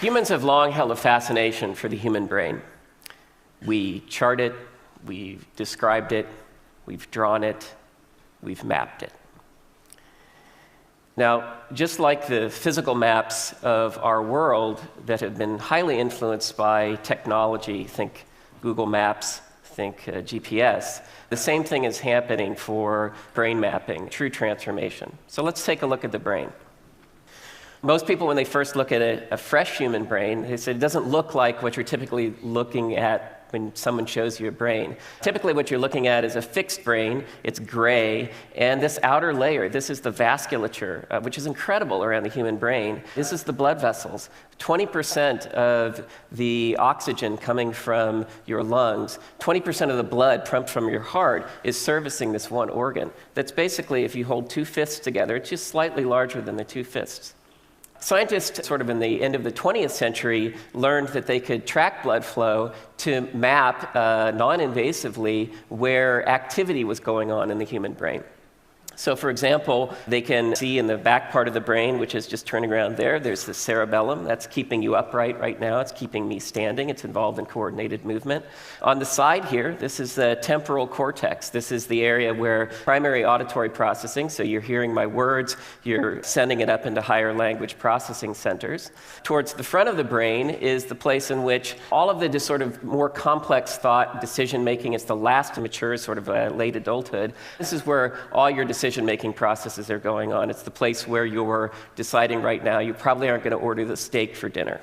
Humans have long held a fascination for the human brain. We chart it, we've described it, we've drawn it, we've mapped it. Now, just like the physical maps of our world that have been highly influenced by technology, think Google Maps, think GPS, the same thing is happening for brain mapping, true transformation. So let's take a look at the brain. Most people, when they first look at a fresh human brain, they say it doesn't look like what you're typically looking at when someone shows you a brain. Typically what you're looking at is a fixed brain, it's gray, and this outer layer, this is the vasculature, which is incredible around the human brain. This is the blood vessels. 20% of the oxygen coming from your lungs, 20% of the blood pumped from your heart is servicing this one organ. That's basically, if you hold two fists together, it's just slightly larger than the two fists. Scientists, sort of in the end of the 20th century, learned that they could track blood flow to map non-invasively where activity was going on in the human brain. So, for example, they can see in the back part of the brain, which is just turning around there, there's the cerebellum. That's keeping you upright right now. It's keeping me standing. It's involved in coordinated movement. On the side here, this is the temporal cortex. This is the area where primary auditory processing, so you're hearing my words, you're sending it up into higher language processing centers. Towards the front of the brain is the place in which all of the sort of more complex thought, decision-making, it's the last to mature, sort of late adulthood. This is where all your decision-making processes are going on. It's the place where you're deciding right now you probably aren't going to order the steak for dinner.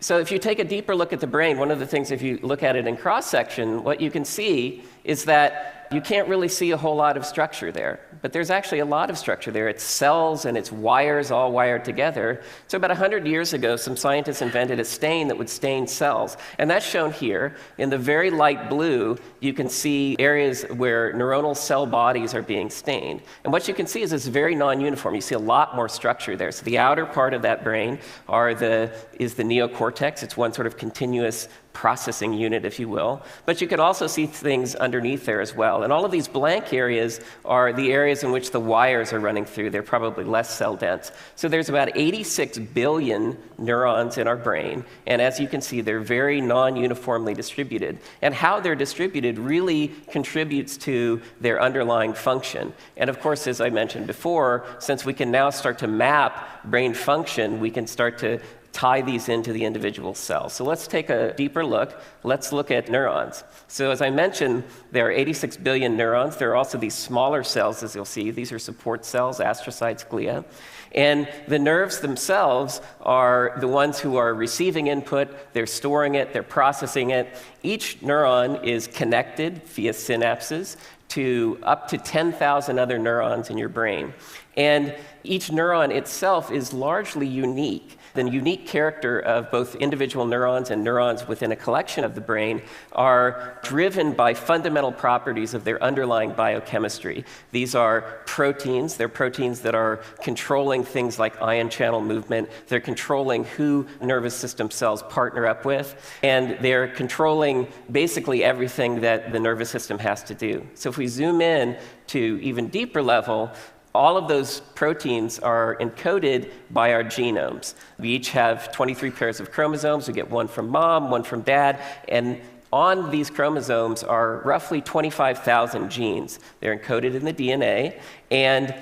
So if you take a deeper look at the brain, one of the things, if you look at it in cross-section, what you can see is that you can't really see a whole lot of structure there. But there's actually a lot of structure there. It's cells and it's wires all wired together. So about 100 years ago, some scientists invented a stain that would stain cells. And that's shown here. In the very light blue, you can see areas where neuronal cell bodies are being stained. And what you can see is it's very non-uniform. You see a lot more structure there. So the outer part of that brain is the neocortex. It's one sort of continuous processing unit, if you will. But you can also see things underneath there as well. And all of these blank areas are the areas in which the wires are running through. They're probably less cell dense. So there's about 86 billion neurons in our brain. And as you can see, they're very non-uniformly distributed. And how they're distributed really contributes to their underlying function. And of course, as I mentioned before, since we can now start to map brain function, we can start to tie these into the individual cells. So let's take a deeper look. Let's look at neurons. So as I mentioned, there are 86 billion neurons. There are also these smaller cells, as you'll see. These are support cells, astrocytes, glia. And the nerves themselves are the ones who are receiving input. They're storing it. They're processing it. Each neuron is connected via synapses to up to 10,000 other neurons in your brain. And each neuron itself is largely unique. The unique character of both individual neurons and neurons within a collection of the brain are driven by fundamental properties of their underlying biochemistry. These are proteins. They're proteins that are controlling things like ion channel movement. They're controlling who nervous system cells partner up with. And they're controlling basically everything that the nervous system has to do. So if we zoom in to even deeper level, all of those proteins are encoded by our genomes. We each have 23 pairs of chromosomes. We get one from mom, one from dad, and on these chromosomes are roughly 25,000 genes. They're encoded in the DNA, and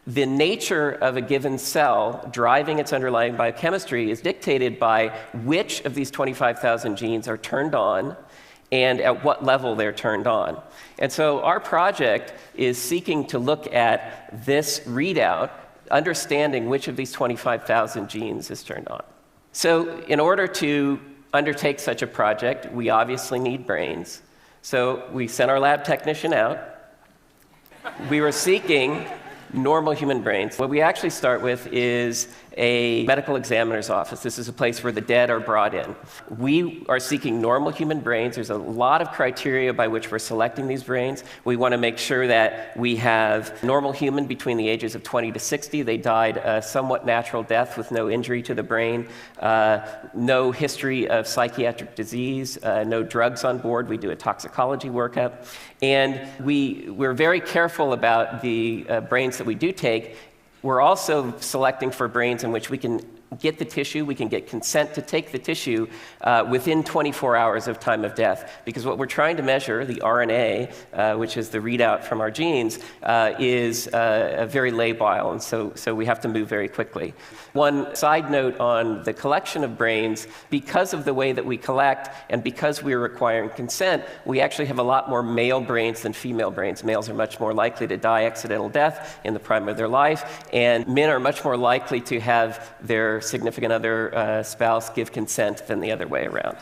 the nature of a given cell driving its underlying biochemistry is dictated by which of these 25,000 genes are turned on and at what level they're turned on. And so our project is seeking to look at this readout, understanding which of these 25,000 genes is turned on. So in order to undertake such a project, we obviously need brains. So we sent our lab technician out. We were seeking normal human brains. What we actually start with is a medical examiner's office. This is a place where the dead are brought in. We are seeking normal human brains. There's a lot of criteria by which we're selecting these brains. We want to make sure that we have normal human between the ages of 20 to 60. They died a somewhat natural death with no injury to the brain, no history of psychiatric disease, no drugs on board. We do a toxicology workup. And we're very careful about the brains that we do take. We're also selecting for brains in which we can get the tissue, we can get consent to take the tissue within 24 hours of time of death. Because what we're trying to measure, the RNA, which is the readout from our genes, is very labile, and so we have to move very quickly. One side note on the collection of brains, because of the way that we collect and because we're requiring consent, we actually have a lot more male brains than female brains. Males are much more likely to die accidental death in the prime of their life, and men are much more likely to have their significant other spouse give consent than the other way around.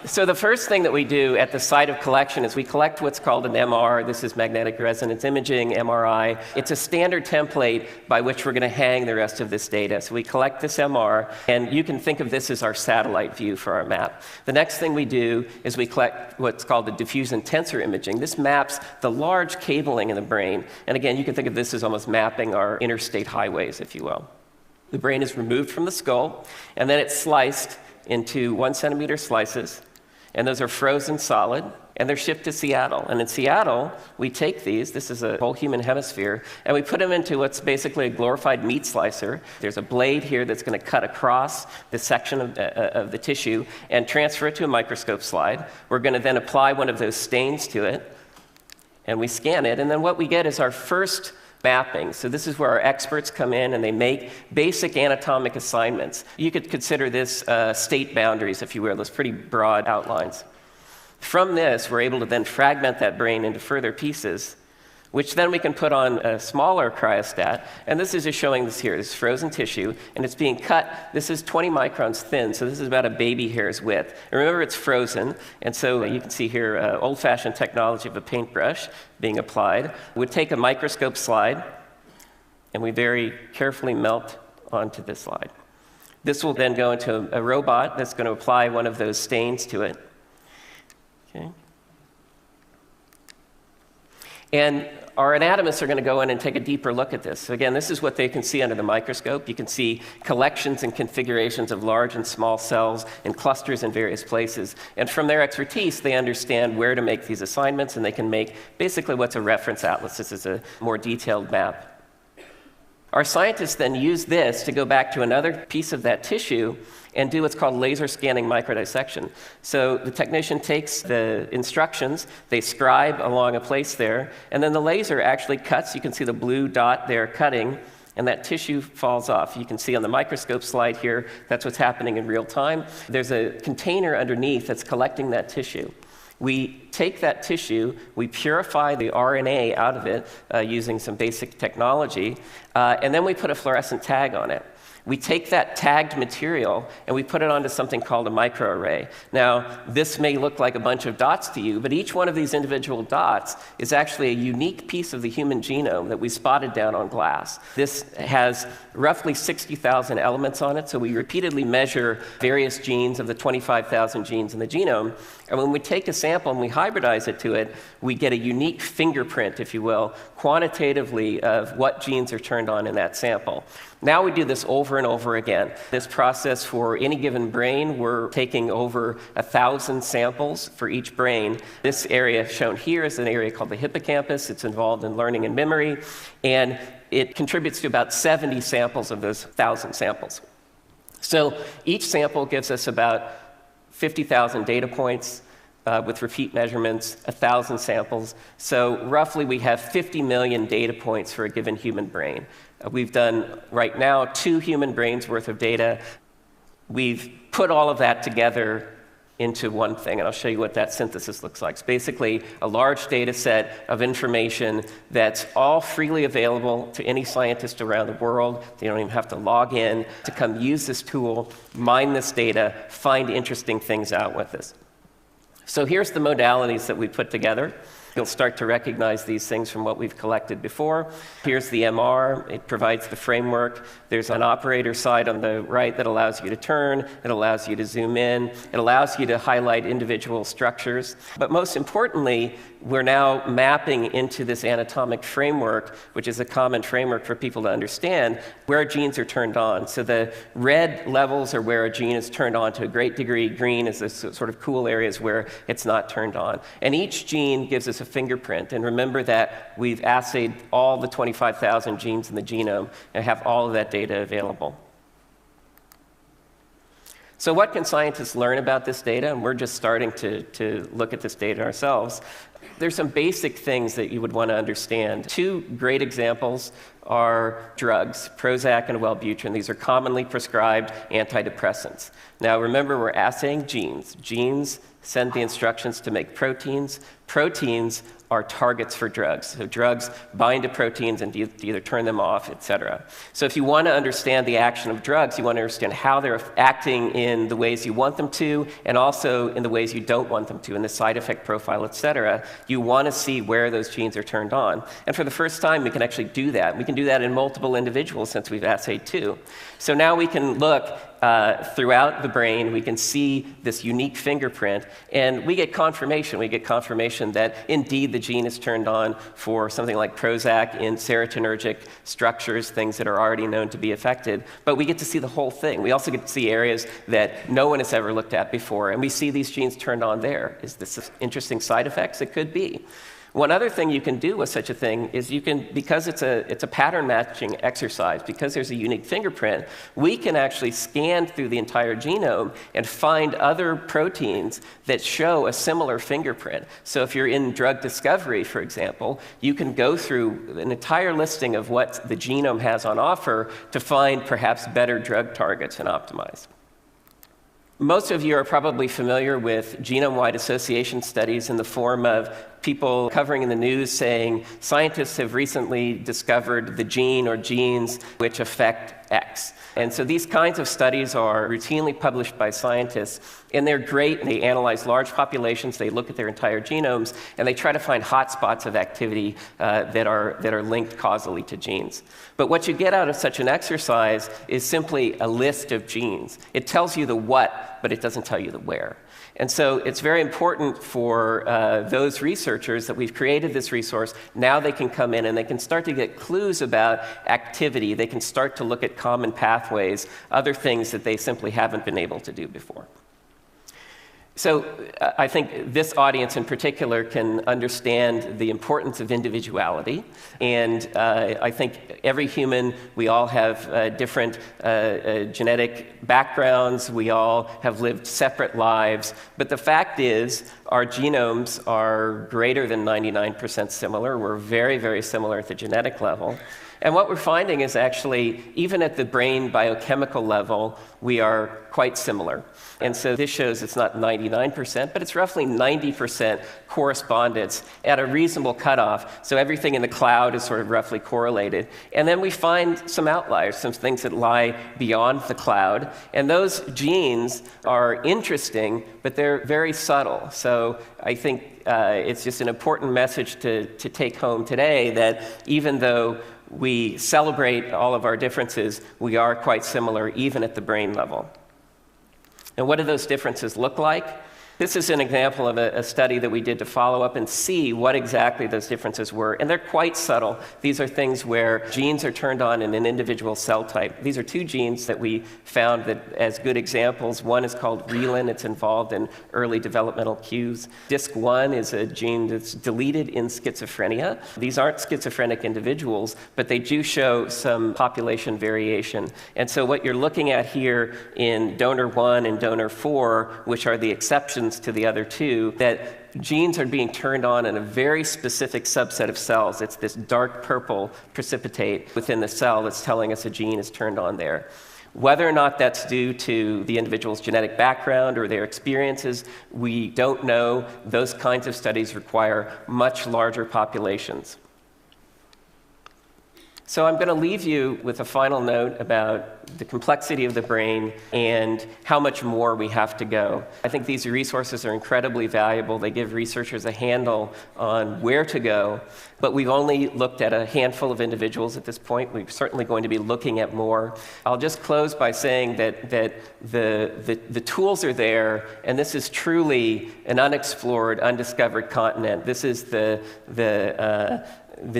So the first thing that we do at the site of collection is we collect what's called an MR. This is magnetic resonance imaging, MRI. It's a standard template by which we're going to hang the rest of this data. So we collect this MR, and you can think of this as our satellite view for our map. The next thing we do is we collect what's called the diffuse and tensor imaging. This maps the large cabling in the brain. And again, you can think of this as almost mapping our interstate highways, if you will. The brain is removed from the skull, and then it's sliced into 1 centimeter slices. And those are frozen solid, and they're shipped to Seattle. And in Seattle, we take these, this is a whole human hemisphere, and we put them into what's basically a glorified meat slicer. There's a blade here that's going to cut across the section of the tissue and transfer it to a microscope slide. We're going to then apply one of those stains to it, and we scan it. And then what we get is our first mapping. So this is where our experts come in and they make basic anatomic assignments. You could consider this state boundaries, if you will, those pretty broad outlines. From this, we're able to then fragment that brain into further pieces, which then we can put on a smaller cryostat. And this is just showing this here. This is frozen tissue, and it's being cut. This is 20 microns thin, so this is about a baby hair's width. And remember, it's frozen, and so you can see here old-fashioned technology of a paintbrush being applied. We'd take a microscope slide, and we very carefully melt onto this slide. This will then go into a robot that's going to apply one of those stains to it. Okay. And our anatomists are going to go in and take a deeper look at this. So again, this is what they can see under the microscope. You can see collections and configurations of large and small cells in clusters in various places. And from their expertise, they understand where to make these assignments, and they can make basically what's a reference atlas. This is a more detailed map. Our scientists then use this to go back to another piece of that tissue and do what's called laser scanning microdissection. So the technician takes the instructions, they scribe along a place there, and then the laser actually cuts. You can see the blue dot there cutting, and that tissue falls off. You can see on the microscope slide here, that's what's happening in real time. There's a container underneath that's collecting that tissue. We take that tissue, we purify the RNA out of it using some basic technology, and then we put a fluorescent tag on it. We take that tagged material and we put it onto something called a microarray. Now, this may look like a bunch of dots to you, but each one of these individual dots is actually a unique piece of the human genome that we spotted down on glass. This has roughly 60,000 elements on it, so we repeatedly measure various genes of the 25,000 genes in the genome. And when we take a sample and we hybridize it to it, we get a unique fingerprint, if you will, quantitatively of what genes are turned on in that sample. Now we do this over and over again. This process for any given brain, we're taking over 1,000 samples for each brain. This area shown here is an area called the hippocampus. It's involved in learning and memory, and it contributes to about 70 samples of those 1,000 samples. So each sample gives us about 50,000 data points with repeat measurements, 1,000 samples. So roughly we have 50 million data points for a given human brain. We've done, right now, 2 human brains worth of data. We've put all of that together into one thing, and I'll show you what that synthesis looks like. It's basically a large data set of information that's all freely available to any scientist around the world. They don't even have to log in to come use this tool, mine this data, find interesting things out with this. So here's the modalities that we put together. You'll start to recognize these things from what we've collected before. Here's the MR. It provides the framework. There's an operator side on the right that allows you to turn. It allows you to zoom in. It allows you to highlight individual structures. But most importantly, we're now mapping into this anatomic framework, which is a common framework for people to understand, where genes are turned on. So the red levels are where a gene is turned on to a great degree. Green is the sort of cool areas where it's not turned on. And each gene gives us a fingerprint. And remember that we've assayed all the 25,000 genes in the genome and have all of that data available. So what can scientists learn about this data? And we're just starting to look at this data ourselves. There's some basic things that you would want to understand. Two great examples are drugs, Prozac and Wellbutrin. These are commonly prescribed antidepressants. Now remember, we're assaying genes. Genes send the instructions to make proteins. Proteins are targets for drugs. So drugs bind to proteins and either turn them off, et cetera. So if you want to understand the action of drugs, you want to understand how they're acting in the ways you want them to, and also in the ways you don't want them to, in the side effect profile, et cetera. You want to see where those genes are turned on. And for the first time, we can actually do that. We can do that in multiple individuals since we've assayed two. So now we can look throughout the brain, we can see this unique fingerprint, and we get confirmation. We get confirmation that indeed the gene is turned on for something like Prozac in serotonergic structures, things that are already known to be affected. But we get to see the whole thing. We also get to see areas that no one has ever looked at before, and we see these genes turned on there. Is this interesting side effects? It could be. One other thing you can do with such a thing is you can, because it's a pattern matching exercise, because there's a unique fingerprint, we can actually scan through the entire genome and find other proteins that show a similar fingerprint. So if you're in drug discovery, for example, you can go through an entire listing of what the genome has on offer to find perhaps better drug targets and optimize. Most of you are probably familiar with genome-wide association studies in the form of people covering in the news saying scientists have recently discovered the gene or genes which affect X. And so these kinds of studies are routinely published by scientists, and they're great. They analyze large populations, they look at their entire genomes, and they try to find hotspots of activity that are linked causally to genes. But what you get out of such an exercise is simply a list of genes. It tells you the what, but it doesn't tell you the where. And so it's very important for those researchers that we've created this resource. Now they can come in and they can start to get clues about activity. They can start to look at common pathways, other things that they simply haven't been able to do before. So I think this audience in particular can understand the importance of individuality. And I think every human, we all have different genetic backgrounds. We all have lived separate lives. But the fact is, our genomes are greater than 99% similar. We're very, very similar at the genetic level. And what we're finding is actually, even at the brain biochemical level, we are quite similar. And so this shows it's not 99%, but it's roughly 90% correspondence at a reasonable cutoff. So everything in the cloud is sort of roughly correlated. And then we find some outliers, some things that lie beyond the cloud. And those genes are interesting, but they're very subtle. So I think it's just an important message to take home today that even though we celebrate all of our differences, we are quite similar even at the brain level. And what do those differences look like? This is an example of a study that we did to follow up and see what exactly those differences were. And they're quite subtle. These are things where genes are turned on in an individual cell type. These are two genes that we found that as good examples. One is called relin. It's involved in early developmental cues. DISC1 is a gene that's deleted in schizophrenia. These aren't schizophrenic individuals, but they do show some population variation. And so what you're looking at here in donor 1 and donor 4, which are the exceptions to the other two, that genes are being turned on in a very specific subset of cells. It's this dark purple precipitate within the cell that's telling us a gene is turned on there. Whether or not that's due to the individual's genetic background or their experiences, we don't know. Those kinds of studies require much larger populations. So I'm going to leave you with a final note about the complexity of the brain and how much more we have to go. I think these resources are incredibly valuable. They give researchers a handle on where to go, but we've only looked at a handful of individuals at this point. We're certainly going to be looking at more. I'll just close by saying that the tools are there, and this is truly an unexplored, undiscovered continent. This is the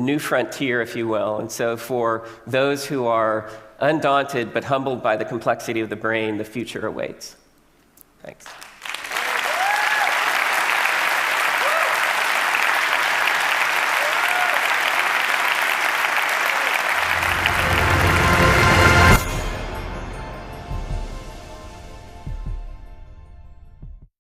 new frontier, if you will. And so for those who are undaunted but humbled by the complexity of the brain, the future awaits. Thanks.